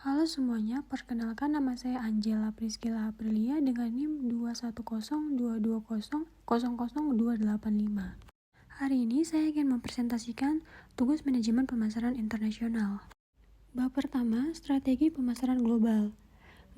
Halo semuanya, perkenalkan nama saya Angela Priscilla Aprilia dengan NIM 21022000285. Hari ini saya ingin mempresentasikan tugas manajemen pemasaran internasional. Bab pertama, strategi pemasaran global.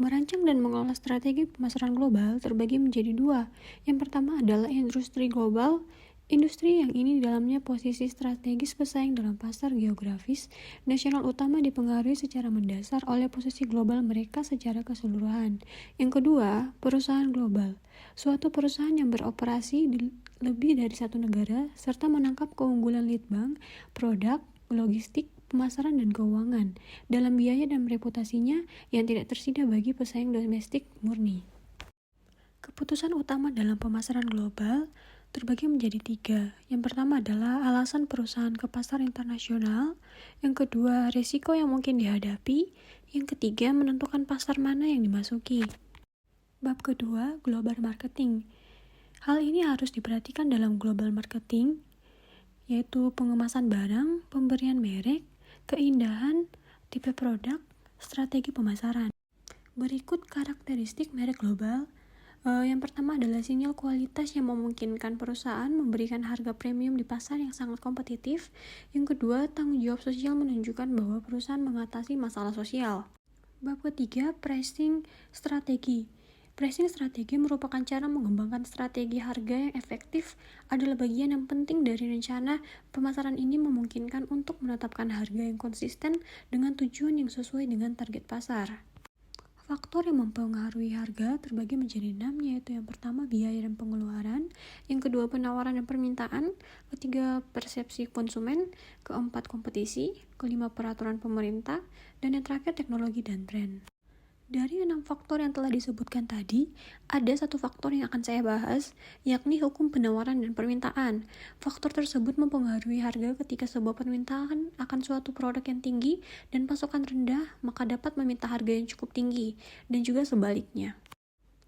Merancang dan mengelola strategi pemasaran global terbagi menjadi dua. Yang pertama adalah industri global. Industri yang ini di dalamnya posisi strategis pesaing dalam pasar geografis nasional utama dipengaruhi secara mendasar oleh posisi global mereka secara keseluruhan. Yang kedua, perusahaan global. Suatu perusahaan yang beroperasi di lebih dari satu negara serta menangkap keunggulan litbang, produk, logistik, pemasaran dan keuangan dalam biaya dan reputasinya yang tidak tersedia bagi pesaing domestik murni. Keputusan utama dalam pemasaran global terbagi menjadi tiga. Yang pertama adalah alasan perusahaan ke pasar internasional. Yang kedua, risiko yang mungkin dihadapi. Yang ketiga, menentukan pasar mana yang dimasuki. Bab kedua, global marketing. Hal ini harus diperhatikan dalam global marketing, yaitu pengemasan barang, pemberian merek, keindahan, tipe produk, strategi pemasaran. Berikut karakteristik merek global. Yang pertama adalah sinyal kualitas yang memungkinkan perusahaan memberikan harga premium di pasar yang sangat kompetitif. Yang kedua, tanggung jawab sosial menunjukkan bahwa perusahaan mengatasi masalah sosial. Bab ketiga, pricing strategi. Pricing strategi merupakan cara mengembangkan strategi harga yang efektif, adalah bagian yang penting dari rencana pemasaran ini memungkinkan untuk menetapkan harga yang konsisten dengan tujuan yang sesuai dengan target pasar. Faktor yang mempengaruhi harga terbagi menjadi 6, yaitu yang pertama biaya dan pengeluaran, yang kedua penawaran dan permintaan, ketiga persepsi konsumen, keempat kompetisi, kelima peraturan pemerintah, dan yang terakhir teknologi dan tren. Dari 6 faktor yang telah disebutkan tadi, ada satu faktor yang akan saya bahas, yakni hukum penawaran dan permintaan. Faktor tersebut mempengaruhi harga ketika sebuah permintaan akan suatu produk yang tinggi dan pasokan rendah, maka dapat meminta harga yang cukup tinggi, dan juga sebaliknya.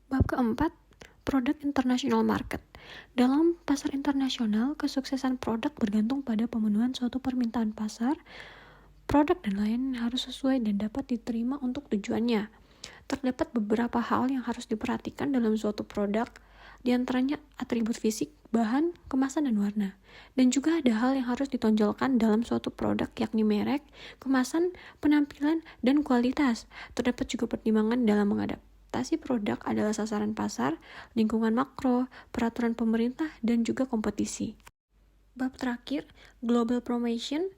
Bab keempat, produk international market. Dalam pasar internasional, kesuksesan produk bergantung pada pemenuhan suatu permintaan pasar. Produk dan layanan harus sesuai dan dapat diterima untuk tujuannya. Terdapat beberapa hal yang harus diperhatikan dalam suatu produk, di antaranya atribut fisik, bahan, kemasan, dan warna. Dan juga ada hal yang harus ditonjolkan dalam suatu produk, yakni merek, kemasan, penampilan, dan kualitas. Terdapat juga pertimbangan dalam mengadaptasi produk adalah sasaran pasar, lingkungan makro, peraturan pemerintah, dan juga kompetisi. Bab terakhir, global promotion,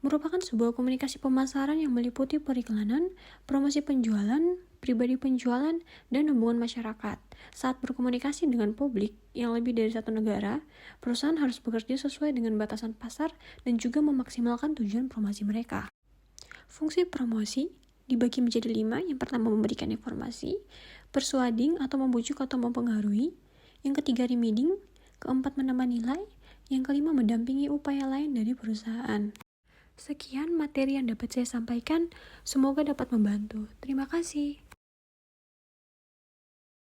merupakan sebuah komunikasi pemasaran yang meliputi periklanan, promosi penjualan, pribadi penjualan, dan hubungan masyarakat. Saat berkomunikasi dengan publik yang lebih dari satu negara, perusahaan harus bekerja sesuai dengan batasan pasar dan juga memaksimalkan tujuan promosi mereka. Fungsi promosi dibagi menjadi 5. Yang pertama memberikan informasi, persuading atau membujuk atau mempengaruhi, yang ketiga reminding, keempat menambah nilai, yang kelima mendampingi upaya lain dari perusahaan. Sekian materi yang dapat saya sampaikan, semoga dapat membantu. Terima kasih.